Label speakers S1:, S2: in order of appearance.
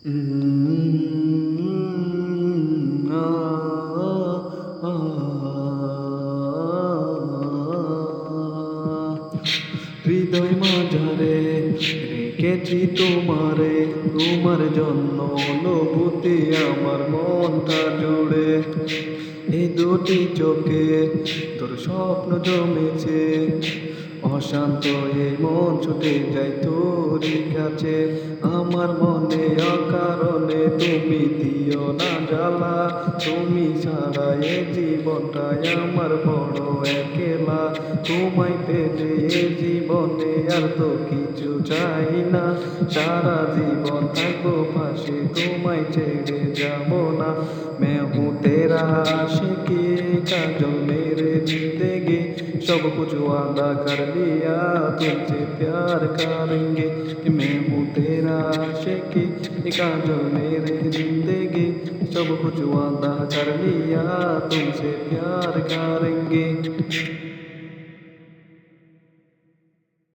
S1: উম, আ, আ, আ। হৃদয় মাঝারে রেখেছি তোমারে, তোমার জন্য অনুভূতি আমার মনটা জুড়ে। এই দুটি চোখে তোর স্বপ্ন জমেছে, অশান্ত এই মন ছুটে যায় তোরই কাছে। আমার মনে অকারণে তুমি দিও না জ্বালা, তুমি ছাড়া এ জীবনটাই আমার বড় একলা। তোমায় পেলে এ জীবনে আর তো কিছু চাই না, সারা জীবন থাকবো পাশে, তোমায় ছেড়ে যাব না। मैं हूँ तेरा आशिकी, काजल मेरे जिंदगी, सब कुछ वादा कर लिया तुमसे प्यार करेंगे। मैं हूँ तेरा आशिकी, काजल मेरे जिंदगी, सब कुछ वादा कर लिया तुमसे प्यार करेंगे।